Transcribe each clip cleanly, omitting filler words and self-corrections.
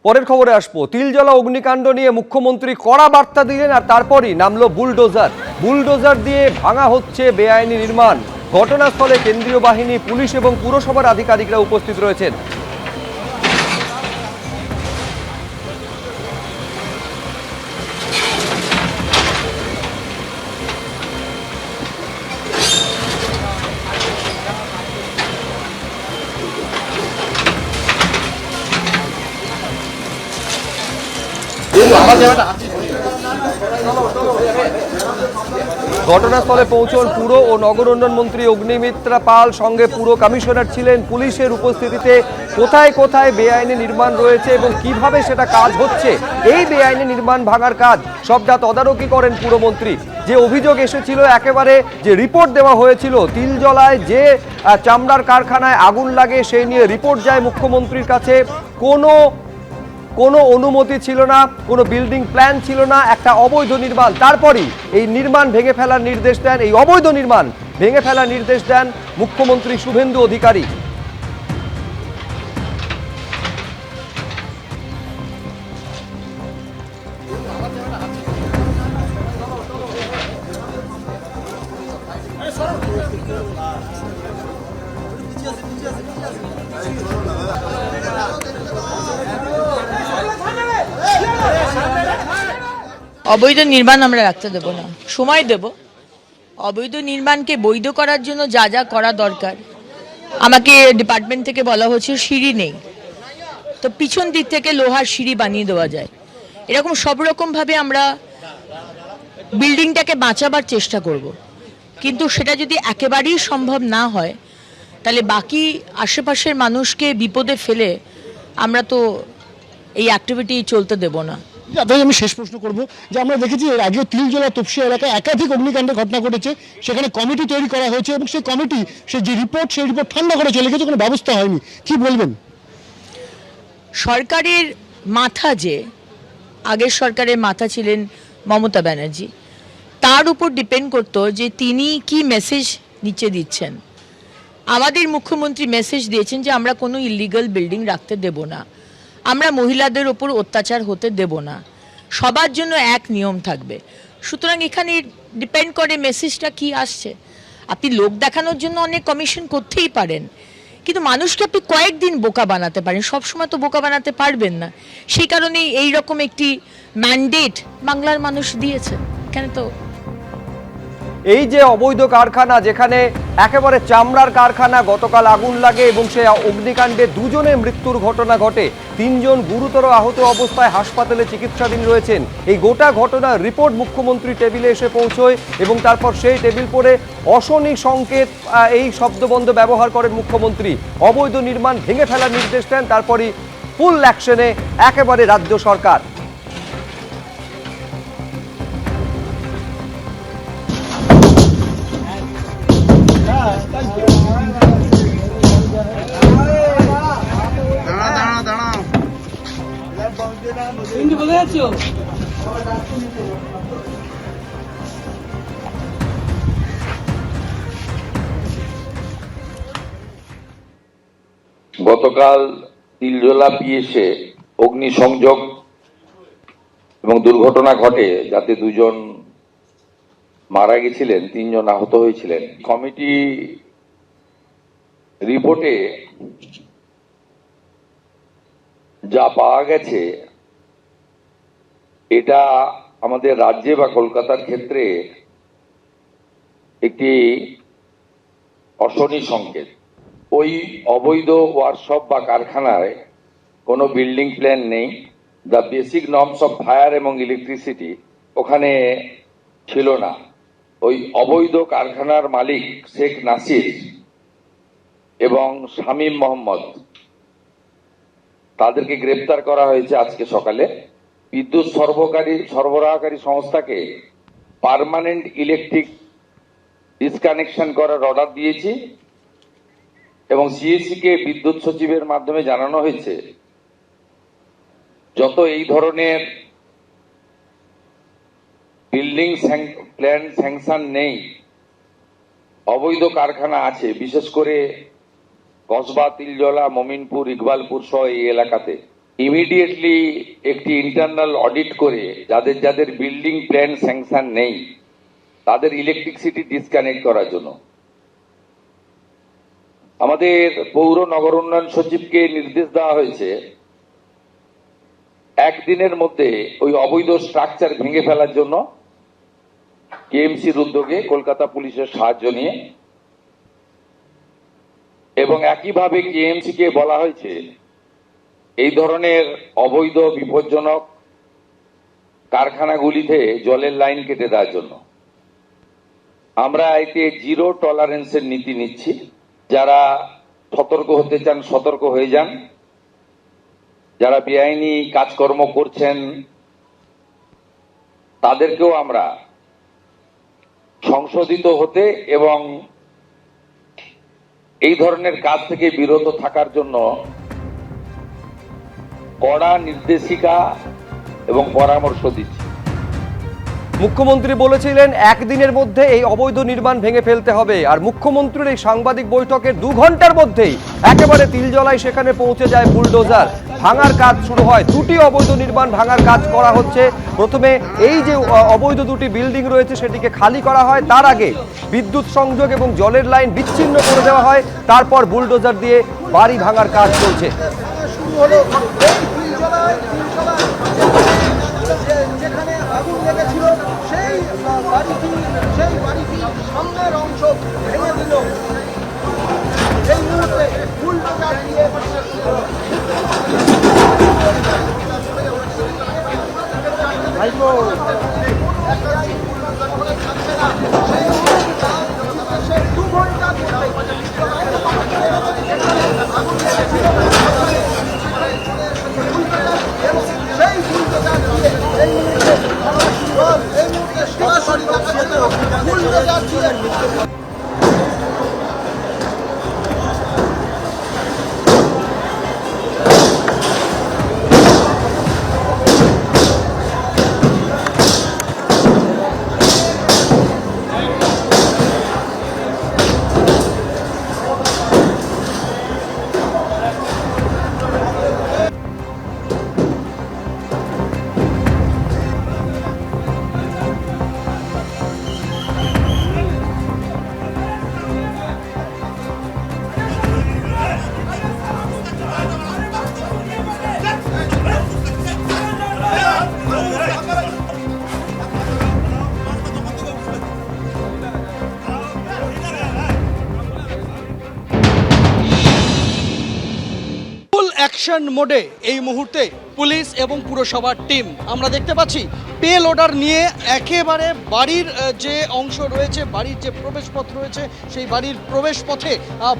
পরের খবরে আসবো। তিলজলা অগ্নিকাণ্ড নিয়ে মুখ্যমন্ত্রী কড়া বার্তা দিলেন আর তারপরই নামলো বুলডোজার দিয়ে ভাঙা হচ্ছে বেআইনি নির্মাণ। ঘটনাস্থলে কেন্দ্রীয় বাহিনী, পুলিশ এবং পুরসভার আধিকারিকরা উপস্থিত রয়েছেন। ঘটনাস্থলে পৌঁছন পুর ও নগর উন্নয়ন মন্ত্রী অগ্নিমিত্রা পাল, সঙ্গে পুর কমিশনার ছিলেন। পুলিশের উপস্থিতিতে কোথায় কোথায় বেআইনি নির্মাণ রয়েছে এবং কিভাবে সেটা কাজ হচ্ছে, এই বেআইনি নির্মাণ ভাঙার কাজ সবটা তদারকি করেন পুরমন্ত্রী। যে অভিযোগ এসেছিল, একেবারে যে রিপোর্ট দেওয়া হয়েছিল, তিলজলায় যে চামড়ার কারখানায় আগুন লাগে সেই নিয়ে রিপোর্ট যায় মুখ্যমন্ত্রীর কাছে। কোনো অনুমতি ছিল না, কোনো বিল্ডিং প্ল্যান ছিল না, একটা অবৈধ নির্মাণ। তারপরই এই নির্মাণ ভেঙে ফেলার নির্দেশ দেন, এই অবৈধ নির্মাণ ভেঙে ফেলার নির্দেশ দেন মুখ্যমন্ত্রী শুভেন্দু অধিকারী। অবৈধ নির্মাণ আমরা রাখতে দেব না, সময় দেব। অবৈধ নির্মাণকে বৈধ করার জন্য যা যা করা দরকার, আমাকে ডিপার্টমেন্ট থেকে বলা হচ্ছে সিঁড়ি নেই, তো পিছন দিক থেকে লোহার সিঁড়ি বানিয়ে দেওয়া যায়। এরকম সব রকমভাবে আমরা বিল্ডিংটাকে বাঁচাবার চেষ্টা করব। কিন্তু সেটা যদি একেবারেই সম্ভব না হয়, তাহলে বাকি আশেপাশের মানুষকে বিপদে ফেলে আমরা তো এই অ্যাক্টিভিটি চলতে দেব না। আপনাকে আমি শেষ প্রশ্ন করব যে আমরা দেখেছি এর আগেও তিলজলা তপসিয়া এলাকায় একাধিক অগ্নিকাণ্ডের ঘটনা ঘটেছে, সেখানে কমিটি তৈরি করা হয়েছে এবং সেই কমিটি সেই রিপোর্ট ঠান্ডা করে চলে গেছে, কোনো ব্যবস্থা হয়নি। কি বলবেন? সরকারের মাথা, যে আগের সরকারের মাথা ছিলেন মমতা ব্যানার্জি, তার উপর ডিপেন্ড করতো যে তিনি কি মেসেজ নিচে দিচ্ছেন। আমাদের মুখ্যমন্ত্রী মেসেজ দিয়েছেন যে আমরা কোনো ইলিগাল বিল্ডিং রাখতে দেব না, আমরা মহিলাদের ওপর অত্যাচার হতে দেব না, সবার জন্য এক নিয়ম থাকবে। সুতরাং এখানে ডিপেন্ড করে মেসেজটা কি আসছে। আপনি লোক দেখানোর জন্য অনেক কমিশন করতেই পারেন, কিন্তু মানুষকে আপনি কয়েকদিন বোকা বানাতে পারেন, সবসময় তো বোকা বানাতে পারবেন না। সেই কারণেই এইরকম একটি ম্যান্ডেট বাংলার মানুষ দিয়েছে। এখানে তো এই যে অবৈধ কারখানা, যেখানে একেবারে চামড়ার কারখানা, গতকাল আগুন লাগে এবং সেই অগ্নিকাণ্ডে দুজনের মৃত্যুর ঘটনা ঘটে, 3 জন গুরুতর আহত অবস্থায় হাসপাতালে চিকিৎসাধীন রয়েছেন। এই গোটা ঘটনার রিপোর্ট মুখ্যমন্ত্রী টেবিলে এসে পৌঁছয় এবং তারপর সেই টেবিল পড়ে অশনি সংকেত, এই শব্দবন্ধ ব্যবহার করেন মুখ্যমন্ত্রী। অবৈধ নির্মাণ ভেঙে ফেলার নির্দেশ দেন, তারপরই ফুল অ্যাকশনে একেবারে রাজ্য সরকার। গতকাল তিলজলা পিএসে অগ্নিসংযোগ এবং দুর্ঘটনা ঘটে, যাতে 2 জন মারা গেছিলেন, 3 জন আহত হয়েছিলেন। কমিটি রিপোর্টে যা পাওয়া গেছে, এটা আমাদের রাজ্যে বা কলকাতার ক্ষেত্রে একটি অশনি সংকেত। ওই অবৈধ ওয়ার্কশপ বা কারখানায় কোনো বিল্ডিং প্ল্যান নেই। The basic norms of fire এবং ইলেকট্রিসিটি ওখানে ছিল না। ওই অবৈধ কারখানার মালিক শেখ নাসির এবং শামীম মোহাম্মদ, তাদেরকে গ্রেপ্তার করা হয়েছে আজকে সকালে। বিদ্যুৎ সরবরাহকারী সংস্থাকে পার্মানেন্ট ইলেকট্রিক ডিসকানেকশন করার অর্ডার দিয়েছি এবং সিএসসি কে বিদ্যুৎ সচিবের মাধ্যমে জানানো হয়েছে যত এই ধরনের বিল্ডিং প্ল্যান স্যাংশন নেই, অবৈধ কারখানা আছে, বিশেষ করে কসবা, তিলজলা, মমিনপুর, ইকবালপুর সহ এই এলাকাতে, ইমিডিয়েটলি একটি ইন্টারনাল অডিট করে যাদের যাদের বিল্ডিং প্ল্যান স্যাংশন নেই তাদের ইলেকট্রিসিটি ডিসকানেক্ট করার জন্য আমাদের পৌর নগর উন্নয়ন সচিবকে নির্দেশ দেওয়া হয়েছে একদিনের মধ্যে ওই অবৈধ স্ট্রাকচার ভেঙে ফেলার জন্য কেএমসির উদ্যোগে কলকাতা পুলিশের সাহায্য নিয়ে, এবং একইভাবে কেএমসি কে বলা হয়েছে এই ধরনের অবৈধ বিপজ্জনক কারখানাগুলিতে জলের লাইন কেটে দেওয়ার জন্য। আমরা এতে জিরো টলারেন্সের নীতি নিচ্ছি। যারা সতর্ক হতে চান সতর্ক হয়ে যান, যারা বেআইনি কাজকর্ম করছেন তাদেরকেও আমরা সংশোধিত হতে এবং এই ধরনের কাজ থেকে বিরত থাকার জন্য কড়া নির্দেশিকা এবং পরামর্শ দিচ্ছি। মুখ্যমন্ত্রী বলেছিলেন একদিনের মধ্যে এই অবৈধ নির্মাণ ভেঙে ফেলতে হবে, আর মুখ্যমন্ত্রীর এই সাংবাদিক বৈঠকের 2 ঘন্টার মধ্যেই একেবারে তিলজলায় সেখানে পৌঁছে যায় বুলডোজার। ভাঙার কাজ শুরু হয়। 2টি অবৈধ নির্মাণ ভাঙার কাজ করা হচ্ছে। প্রথমে এই যে অবৈধ 2টি বিল্ডিং রয়েছে সেটিকে খালি করা হয়, তার আগে বিদ্যুৎ সংযোগ এবং জলের লাইন বিচ্ছিন্ন করে দেওয়া হয়, তারপর বুলডোজার দিয়ে বাড়ি ভাঙার কাজ চলছে। যেখানে আগুন লেগেছিল সেই বাড়িটির সামনের অংশ ভেঙে দিল। এই মুহূর্তে বুলডোজার দিয়ে অ্যাকশন মোডে এই মুহূর্তে পুলিশ এবং পুরসভার টিম আমরা দেখতে পাচ্ছি পে লোডার নিয়ে একেবারে বাড়ির যে অংশ রয়েছে, বাড়ির যে প্রবেশপথ রয়েছে, সেই বাড়ির প্রবেশপথে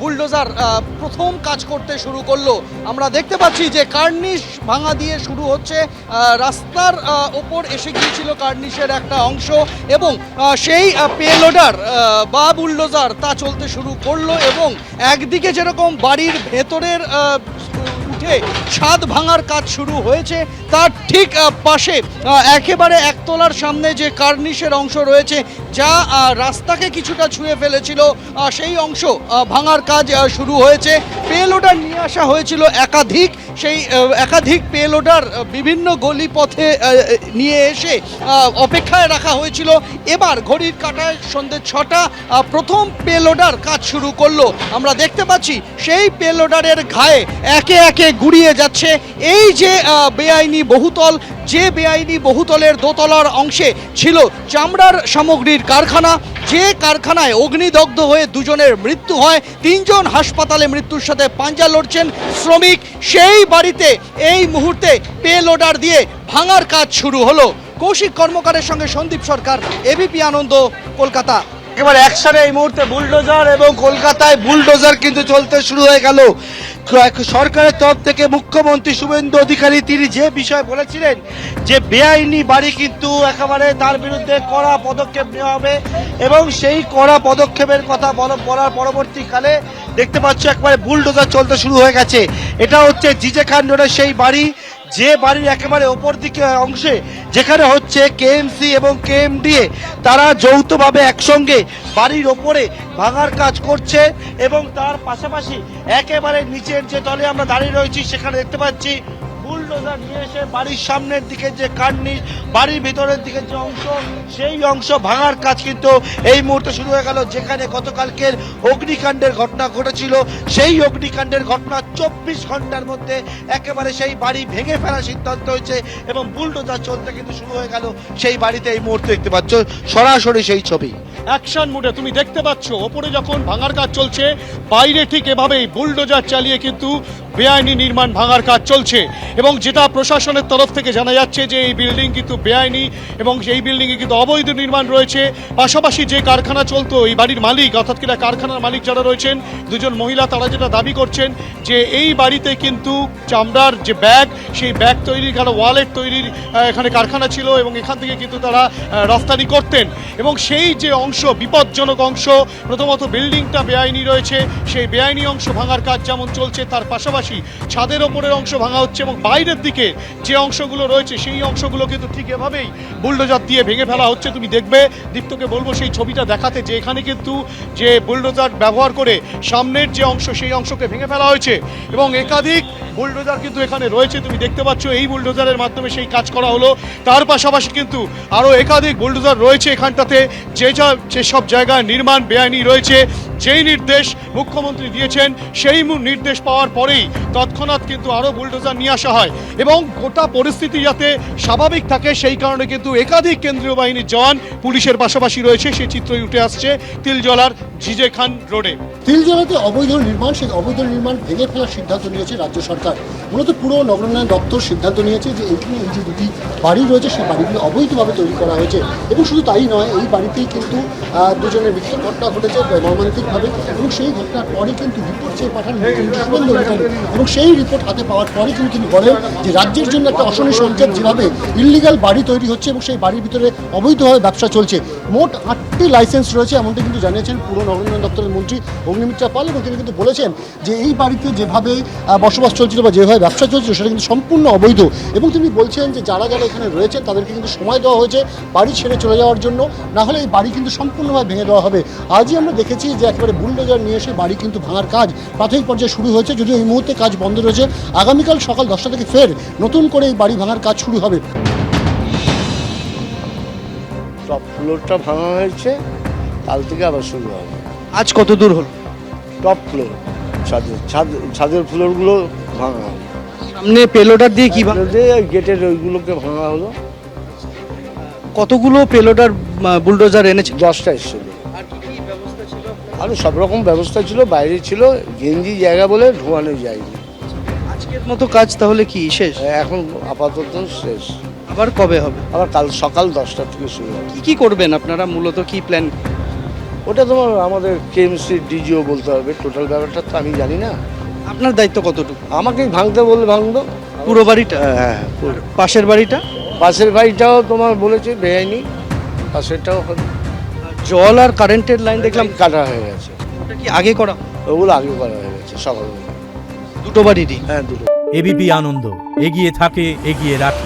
বুলডোজার প্রথম কাজ করতে শুরু করলো। আমরা দেখতে পাচ্ছি যে কার্নিশ ভাঙা দিয়ে শুরু হচ্ছে, রাস্তার ওপর এসে গিয়েছিল কার্নিশের একটা অংশ এবং সেই পে লোডার বা বুলডোজার তা চলতে শুরু করলো এবং একদিকে যেরকম বাড়ির ভেতরের উঠে ছাদ ভাঙার কাজ শুরু হয়েছে, তার ঠিক পাশে একেবারে একতলার সামনে যে কার্নিশের অংশ রয়েছে যা রাস্তাকে কিছুটা ছুঁয়ে ফেলেছিল, সেই অংশ ভাঙার কাজ শুরু হয়েছে। পে লোডার নিয়ে আসা হয়েছিল একাধিক, সেই একাধিক পে লোডার বিভিন্ন গলি পথে নিয়ে এসে অপেক্ষায় রাখা হয়েছিল। এবার ঘড়ির কাঁটায় সন্ধ্যে 6টা প্রথম পে লোডার কাজ শুরু করলো। আমরা দেখতে পাচ্ছি সেই পে লোডারের ঘায়ে একে একে গুড়িয়ে যাচ্ছে এই যে বেআইনি বহুতল, যে বেআইনি বহুতলের দোতলার অংশে ছিল চামড়ার সামগ্রীর কারখানা, যে কারখানায় অগ্নিদগ্ধ হয়ে 2 জনের মৃত্যু হয়, 3 জন হাসপাতালে মৃত্যুর সাথে পাঞ্জা লড়ছেন শ্রমিক, সেই বাড়িতে এই মুহূর্তে পে লোডার দিয়ে ভাঙার কাজ শুরু হলো। কৌশিক কর্মকারের সঙ্গে সন্দীপ সরকার, এবিপি আনন্দ, কলকাতা। একেবারে একসাথে এই মুহূর্তে বুলডোজার এবং কলকাতায় বুলডোজার কিন্তু চলতে শুরু হয়ে গেল। সরকারের তরফ থেকে মুখ্যমন্ত্রী শুভেন্দু অধিকারী তিনি যে বিষয় বলেছিলেন যে বেআইনি বাড়ি কিন্তু একেবারে তার বিরুদ্ধে কড়া পদক্ষেপ নেওয়া হবে এবং সেই কড়া পদক্ষেপের কথা বলার পরবর্তীকালে দেখতে পাচ্ছ একেবারে বুলডোজার চলতে শুরু হয়ে গেছে। এটা হচ্ছে জিজে খান রোডের সেই বাড়ি, যে বাড়ির একেবারে ওপর দিকে অংশে যেখানে হচ্ছে কেএমসি এবং কেএমডিএ তারা যৌথভাবে একসঙ্গে বাড়ির ওপরে ভাঙার কাজ করছে এবং তার পাশাপাশি একেবারে নিচের যে তলে আমরা দাঁড়িয়ে রয়েছি সেখানে দেখতে পাচ্ছি বুলডোজার বুলডোজার নিয়ে এসে বাড়ির সামনের দিকে যে কার্নিশ, বাড়ির ভিতরের দিকে যে অংশ, সেই অংশ ভাঙার কাজ কিন্তু এই মুহূর্তে শুরু হয়ে গেল। যেখানে গতকালকের অগ্নিকাণ্ডের ঘটনা ঘটেছিল, সেই অগ্নিকাণ্ডের ঘটনা 24 ঘন্টার মধ্যে একেবারে সেই বাড়ি ভেঙে ফেলার সিদ্ধান্ত হয়েছে এবং বুলডোজার চলতে কিন্তু শুরু হয়ে গেল সেই বাড়িতে। এই মুহূর্তে দেখতে পাচ্ছ সরাসরি সেই ছবি। অ্যাকশন মোডে তুমি দেখতে পাচ্ছ, ওপরে যখন ভাঙার কাজ চলছে, বাইরে ঠিক এভাবেই বুলডোজার চালিয়ে কিন্তু বেআইনি নির্মাণ ভাঙার কাজ চলছে। এবং যেটা প্রশাসনের তরফ থেকে জানা যাচ্ছে যে এই বিল্ডিং কিন্তু বেআইনি এবং এই বিল্ডিংয়ে কিন্তু অবৈধ নির্মাণ রয়েছে। পাশাপাশি যে কারখানা চলতো, এই বাড়ির মালিক অর্থাৎ কিনা কারখানার মালিক যারা রয়েছেন, দুজন মহিলা, তারা যেটা দাবি করছেন যে এই বাড়িতে কিন্তু চামড়ার যে ব্যাগ, সেই ব্যাগ তৈরির কারণ ওয়ালেট তৈরির এখানে কারখানা ছিল এবং এখান থেকে কিন্তু তারা রফতানি করতেন। এবং সেই যে অংশ, বিপজ্জনক অংশ, প্রথমত বিল্ডিংটা বেআইনি রয়েছে, সেই বেআইনি অংশ ভাঙার কাজ যেমন চলছে, তার পাশাপাশি ছাদের ওপরের অংশ ভাঙা হচ্ছে এবং বাইরের দিকে যে অংশগুলো রয়েছে সেই অংশগুলো কিন্তু ঠিক এভাবেই বুলডোজার দিয়ে ভেঙে ফেলা হচ্ছে। তুমি দেখবে, দীপ্তকে বলবো সেই ছবিটা দেখাতে, যে এখানে কিন্তু যে বুলডোজার ব্যবহার করে সামনের যে অংশ, সেই অংশকে ভেঙে ফেলা হয়েছে এবং একাধিক বুলডোজার কিন্তু এখানে রয়েছে। তুমি দেখতে পাচ্ছ এই বুলডোজারের মাধ্যমে সেই কাজ করা হলো। তার পাশাপাশি কিন্তু আরও একাধিক বুলডোজার রয়েছে এখানটাতে, যেসব জায়গায় নির্মাণ বেআইনি রয়েছে। যেই নির্দেশ মুখ্যমন্ত্রী দিয়েছেন, সেই নির্দেশ পাওয়ার পরেই তৎক্ষণাৎ কিন্তু আরও বুলডোজার নিয়ে আসা হয় এবং গোটা পরিস্থিতি যাতে স্বাভাবিক থাকে সেই কারণে কিন্তু একাধিক কেন্দ্রীয় বাহিনীর জওয়ান পুলিশের পাশাপাশি রয়েছে। সেই চিত্রই উঠে আসছে তিলজলার জিজে খান রোডে। তিলজলাতে অবৈধ নির্মাণ, সেই অবৈধ নির্মাণ ভেঙে ফেলার সিদ্ধান্ত নিয়েছে রাজ্য সরকার। মূলত পুরো নগরোন্নয়ন দপ্তর সিদ্ধান্ত নিয়েছে যে এইখানে এই যে দুটি বাড়ি রয়েছে, সেই বাড়িগুলো অবৈধভাবে তৈরি করা হয়েছে। এবং শুধু তাই নয়, এই বাড়িতেই কিন্তু দুজনের মৃত্যুর ঘটনা ঘটেছে মর্মান্তিকভাবে এবং সেই ঘটনার পরে কিন্তু রিপোর্ট চেয়ে পাঠান শুভেন্দু অধিকারী এবং সেই রিপোর্ট হাতে পাওয়ার পরে কিন্তু তিনি বলেন যে রাজ্যের জন্য একটা অশনি সংকেত, যেভাবে ইল্লিগাল বাড়ি তৈরি হচ্ছে এবং সেই বাড়ির ভিতরে অবৈধভাবে ব্যবসা চলছে। মোট 8টি লাইসেন্স রয়েছে, এমনটি কিন্তু জানিয়েছেন পুরো নগরোন্নয়ন দপ্তরের মন্ত্রী অগ্নিমিত্রা পাল। এবং তিনি কিন্তু বলেছেন যে এই বাড়িতে যেভাবে বসবাস চলছিল বা যেভাবে ব্যবসা চলছিল সেটা কিন্তু সম্পূর্ণ অবৈধ। এবং তিনি বলছেন যে যারা যারা এখানে রয়েছেন তাদেরকে কিন্তু সময় দেওয়া হয়েছে বাড়ি ছেড়ে চলে যাওয়ার জন্য, না হলে এই বাড়ি কিন্তু সম্পূর্ণভাবে ভেঙে দেওয়া হবে। আজই আমরা দেখেছি যে একেবারে বুলডোজার নিয়ে এসে বাড়ি কিন্তু ভাঙার কাজ প্রাথমিক পর্যায়ে শুরু হয়েছে, যদিও এই মুহূর্তে কাজ বন্ধ রয়েছে। আগামীকাল সকাল 10টা থেকে ফের নতুন করে এই বাড়ি ভাঙার কাজ শুরু হবে। টপ ফ্লোরটা ভাঙা হয়েছে, কাল থেকে আবার শুরু হবে। আজ কত দূর হলো? টপ ফ্লোর, ছাদের ফ্লোরগুলো ভাঙা হলো। সামনে পেলোডার দিয়ে কি গেটের ওইগুলোকে ভাঙা হলো। কতগুলো পেলোডার বুলডোজার এনেছে? 10টা এসেছিল। আরও সব রকম ব্যবস্থা ছিল, বাইরে ছিল, গেঞ্জি জায়গা বলে ঢোয়ানো যায়নি। আজকের মতো কাজ তাহলে কি শেষ? এখন আপাতত শেষ, আবার কবে হবে? আবার কাল সকাল 10টা থেকে শুরু হবে। কি করবেন আপনারা, মূলত কি প্ল্যান? ওটা তোমার আমাদের কেএমসি ডিজিও বলতে হবে, টোটাল ব্যাপারটা তো আমি জানি না। আপনার দায়িত্ব কতটুকু? আমাকেই ভাঙতে বললে ভাঙবো। পুরো বাড়িটা? হ্যাঁ, পাশের বাড়িটা? পাশের বাড়িটাও তোমার বলেছে বেআইনি, পাশেরটাও হবে। জল আর কারেন্টের লাইন দেখলাম কাটা হয়ে গেছে। ওটা কি আগে করা? ওগুলো আগে করা হয়ে গেছে সকালবেলা। দুটো বাড়িরই? হ্যাঁ, দুটো। এবিপি আনন্দ এগিয়ে থাকে, এগিয়ে রাখে।